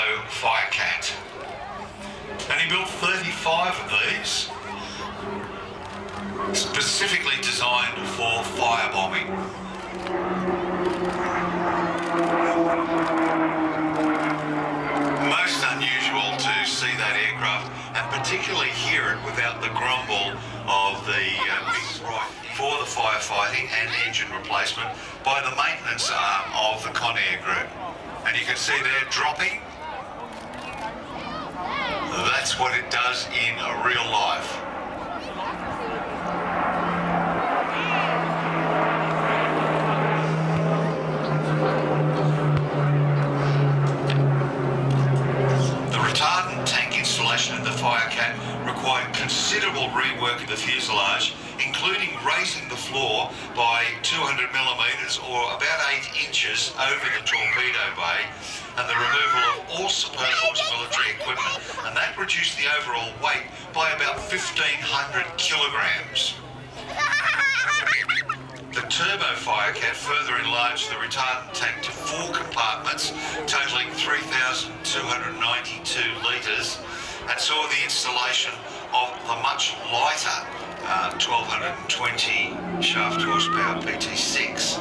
Turbo Firecat. And he built 35 of these, specifically designed for firebombing. Most unusual to see that aircraft, and particularly hear it without the grumble of the for the firefighting and engine replacement by the maintenance arm of the Conair group. And you can see they're dropping. That's what it does in real life. The retardant tank installation in the Firecat required considerable rework of the fuselage, including raising the floor by 200 millimetres or about 8 inches over the torpedo bay, and the removal of all superfluous military equipment, and that reduced the overall weight by about 1,500 kilograms. The Turbo Firecat further enlarged the retardant tank to 4 compartments, totalling 3,292 litres, and saw the installation of the much lighter 1,220 shaft horsepower PT6.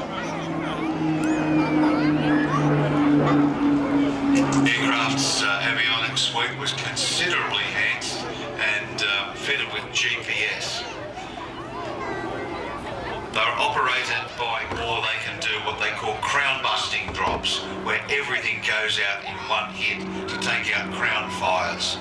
Aircraft's avionics suite was considerably enhanced and fitted with GPS. They're operated by, or they can do what they call crown busting drops, where everything goes out in one hit to take out crown fires.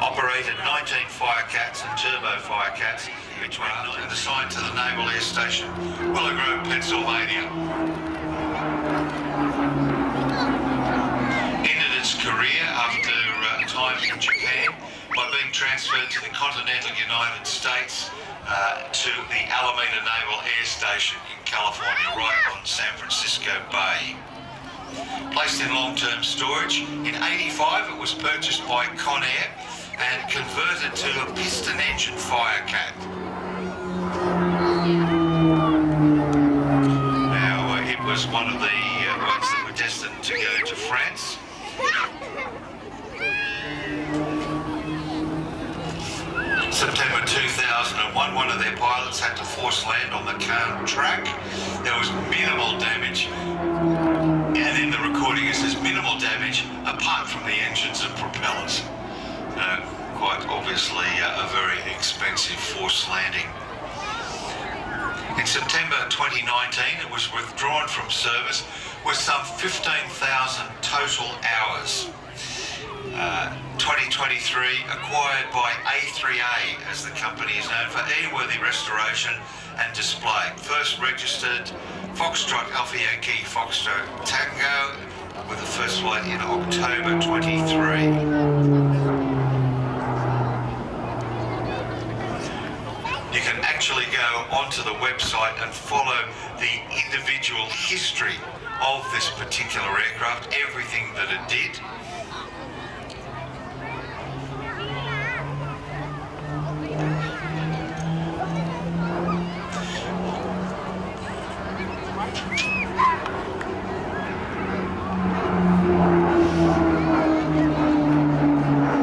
Operated 19 Firecats and Turbo Firecats between and assigned to the Naval Air Station, Willow Grove, Pennsylvania. Ended its career after time in Japan by being transferred to the continental United States to the Alameda Naval Air Station in California, right on San Francisco Bay. Placed in long-term storage, in '85 it was purchased by Conair and converted to a piston engine Firecat. Now it was one of the ones that were destined to go to France. September 2001, one of their pilots had to force land on the Cairn track. There was minimal damage, and in the recording it says minimal damage apart from the engines and propellers. Quite obviously a very expensive forced landing. In September 2019 it was withdrawn from service with some 15,000 total hours. 2023 acquired by A3A, as the company is known, for airworthy restoration and display. First registered Foxtrot Alpha Yankee Foxtrot Tango with the first flight in October 23. You can actually go onto the website and follow the individual history of this particular aircraft, everything that it did.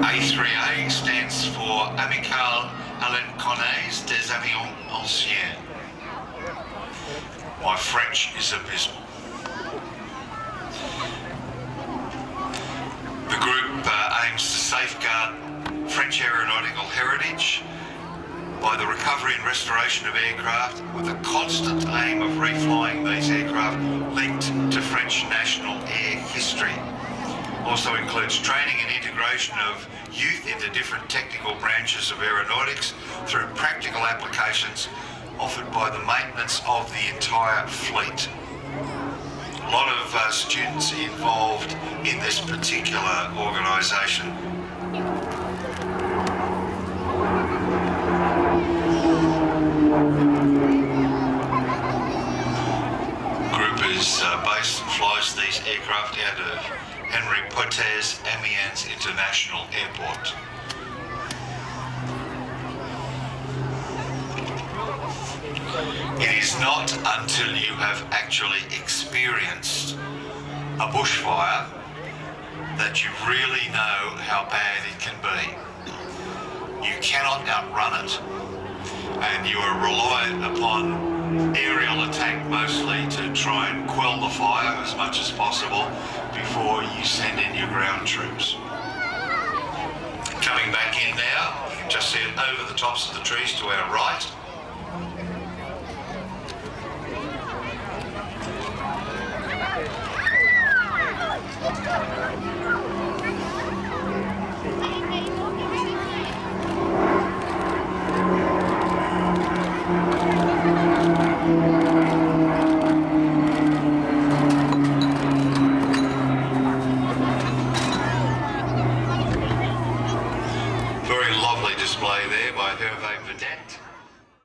A3A stands for Amicale Alençonnaise des Avions Anciens. My French is abysmal. The group aims to safeguard French aeronautical heritage by the recovery and restoration of aircraft, with a constant aim of reflying these aircraft linked to French national air history. Also includes training and integration of youth into different technical branches of aeronautics through practical applications offered by the maintenance of the entire fleet. A lot of students involved in this particular organisation. Group is based and flies these aircraft out of Henry Potez Amiens International Airport. It is not until you have actually experienced a bushfire that you really know how bad it can be. You cannot outrun it, and you are reliant upon aerial attack mostly to try and quell the fire as much as possible before you send in your ground troops. Coming back in now, you can just see it over the tops of the trees to our right. Very lovely display there.